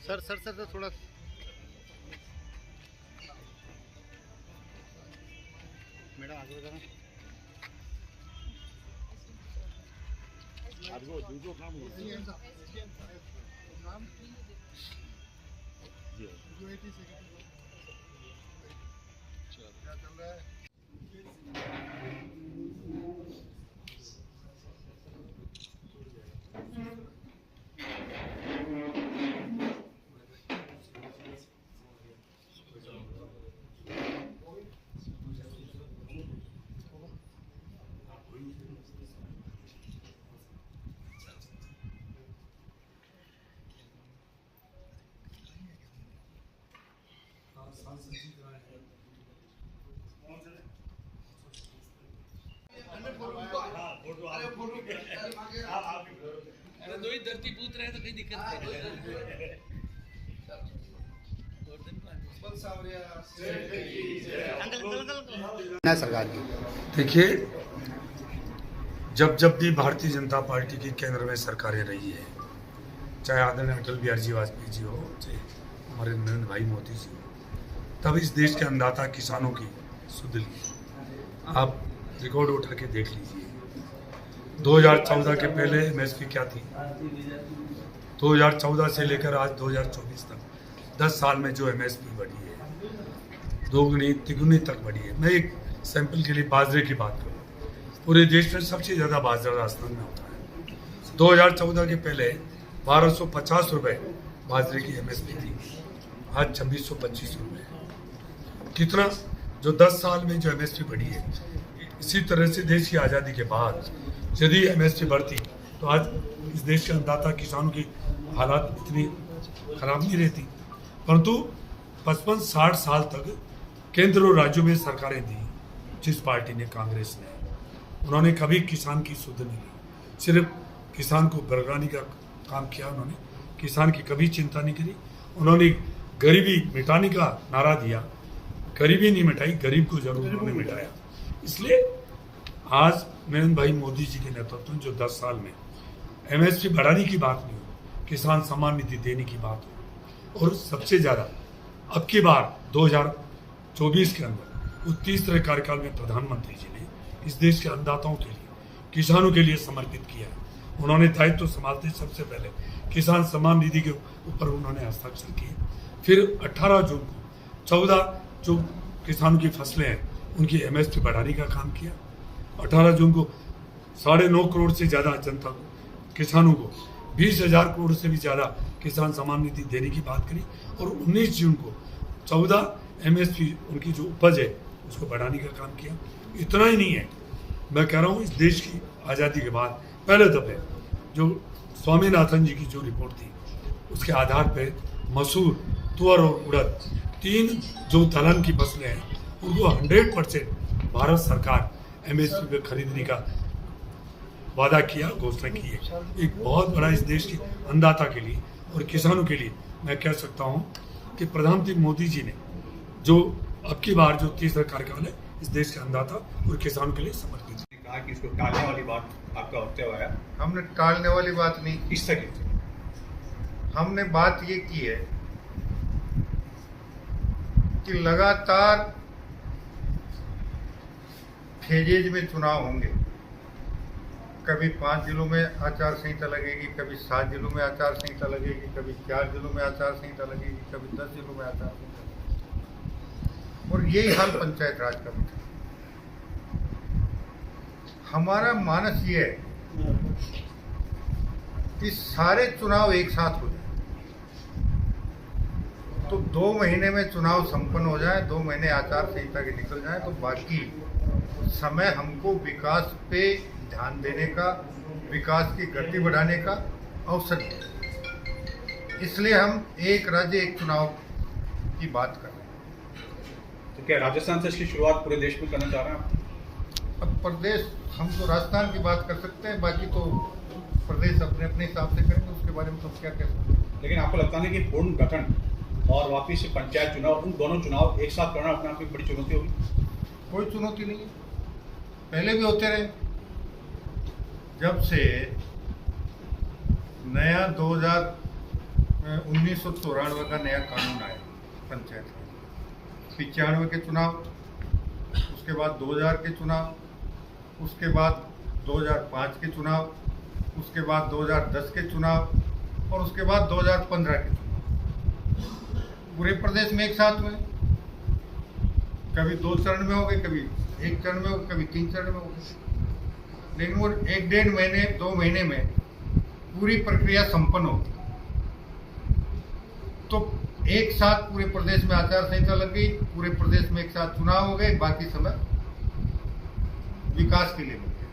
Sir sir sir थोड़ा madam आगे बताना आपको दूसरों काम क्या चल रहा है। दो ही धरती पूत रहे तो कोई दिक्कत नहीं सरकार की। देखिए, जब भी भारतीय जनता पार्टी की केंद्र में सरकारें रही है, चाहे आदरणीय अटल बिहारी जी वाजपेयी जी हो, चाहे हमारे नरेंद्र भाई मोदी जी हो, तब इस देश के अन्नदाता किसानों की सुध ली। आप रिकॉर्ड उठा के देख लीजिए, 2014 के पहले एमएसपी क्या थी, 2014 से लेकर आज 2024 तक 10 साल में जो एमएसपी बढ़ी है, दोगुनी तिगुनी तक बढ़ी है। मैं एक सैंपल के लिए बाजरे की बात करूँ, पूरे देश में सबसे ज़्यादा बाजरा राजस्थान में होता है। 2014 के पहले 1250 रुपये बाजरे की एमएसपी थी, आज 2625 रुपये। कितना, जो 10 साल में जो एमएसपी बढ़ी है। इसी तरह से देश की आज़ादी के बाद यदि एमएसपी बढ़ती तो आज इस देश के अन्नदाता किसानों की हालात इतनी खराब नहीं रहती। परंतु 55-60 साल तक केंद्र और राज्यों में सरकारें दी जिस पार्टी ने, कांग्रेस ने, उन्होंने कभी किसान की सुध नहीं ली, सिर्फ किसान को बरगलाने का काम किया। उन्होंने किसान की कभी चिंता नहीं करी। उन्होंने गरीबी मिटाने का नारा दिया, गरीबी नहीं मिटाई, गरीब को जरूर उन्होंने मिटाया। इसलिए आज नरेंद्र भाई मोदी जी के नेतृत्व में जो 10 साल में एमएसपी बढ़ाने की बात नहीं हो, किसान सम्मान निधि देने की बात हो, और सबसे ज़्यादा अब की बार 2024 के अंदर उस तीसरे कार्यकाल में प्रधानमंत्री जी ने इस देश के अन्नदाताओं के लिए, किसानों के लिए समर्पित किया है। उन्होंने दायित्व संभालते सबसे पहले किसान सम्मान निधि के ऊपर उन्होंने हस्ताक्षर किए। फिर 18 जून को 14 जो किसानों की फसलें हैं उनकी एमएसपी बढ़ाने का काम किया। 18 जून को 9.5 करोड़ से ज़्यादा जनता को, किसानों को 20,000 करोड़ से भी ज़्यादा किसान सम्मान निधि देने की बात करी। और 19 जून को 14 एमएसपी उनकी जो उपज है उसको बढ़ाने का काम किया। इतना ही नहीं है, मैं कह रहा हूँ इस देश की आज़ादी के बाद पहले दफे जो स्वामीनाथन जी की जो रिपोर्ट थी उसके आधार पर मसूर, तुअर और उड़द, 3 जो दलहन की फसलें हैं उनको 100% भारत सरकार एमएसपी पे खरीदने का वादा किया, घोषणा की है। एक बहुत बड़ा इस देश के अन्नदाता के लिए और किसानों के लिए मैं कह सकता हूं कि प्रधानमंत्री मोदी जी ने जो अब की बार जो तीसरा कार्यकाल है इस देश के अन्नदाता और किसानों के लिए समर्पित है। कहा कि इसको टालने वाली बात आपका होते हुआ है। हमने टालने वाली बात नहीं, इस तरीके से हमने बात ये की है कि लगातार फेजेज में चुनाव होंगे। कभी 5 जिलों में आचार संहिता लगेगी, कभी 7 जिलों में आचार संहिता लगेगी, कभी 4 जिलों में आचार संहिता लगेगी, कभी 10 जिलों में आचार संहिता लगेगी। और यही हाल पंचायत राज का भी था। हमारा मानस ये है कि सारे चुनाव एक साथ हो जाए, तो 2 महीने में चुनाव संपन्न हो जाए, 2 महीने आचार संहिता के निकल जाए, तो बाकी समय हमको विकास पे ध्यान देने का, विकास की गति बढ़ाने का अवसर है। इसलिए हम एक राज्य एक चुनाव की बात कर रहे हैं। तो क्या राजस्थान से इसकी शुरुआत पूरे देश में करना चाह रहे हैं आप? अब प्रदेश, हम तो राजस्थान की बात कर सकते हैं, बाकी तो प्रदेश अपने अपने हिसाब से करेंगे, उसके बारे में तो क्या कह सकते हैं। लेकिन आपको लगता नहीं कि पूर्ण गठन और वापिस से पंचायत चुनाव, उन दोनों चुनाव एक साथ करना अपने आप में बड़ी चुनौती होगी? कोई चुनौती नहीं है, पहले भी होते रहे। जब से नया 1994 का नया कानून आया पंचायत का, 95 के चुनाव, उसके बाद 2000 के चुनाव, उसके बाद 2005 के चुनाव, उसके बाद 2010 के चुनाव और उसके बाद 2015 के चुनाव पूरे प्रदेश में एक साथ हुए। कभी 2 चरण में हो गए, कभी 1 चरण में हो, कभी 3 चरण में हो गए, लेकिन वो 1-1.5 महीने 2 महीने में पूरी प्रक्रिया संपन्न होती। तो एक साथ पूरे प्रदेश में आचार संहिता लग गई, पूरे प्रदेश में एक साथ चुनाव हो गए, बाकी समय विकास के लिए मिल गया।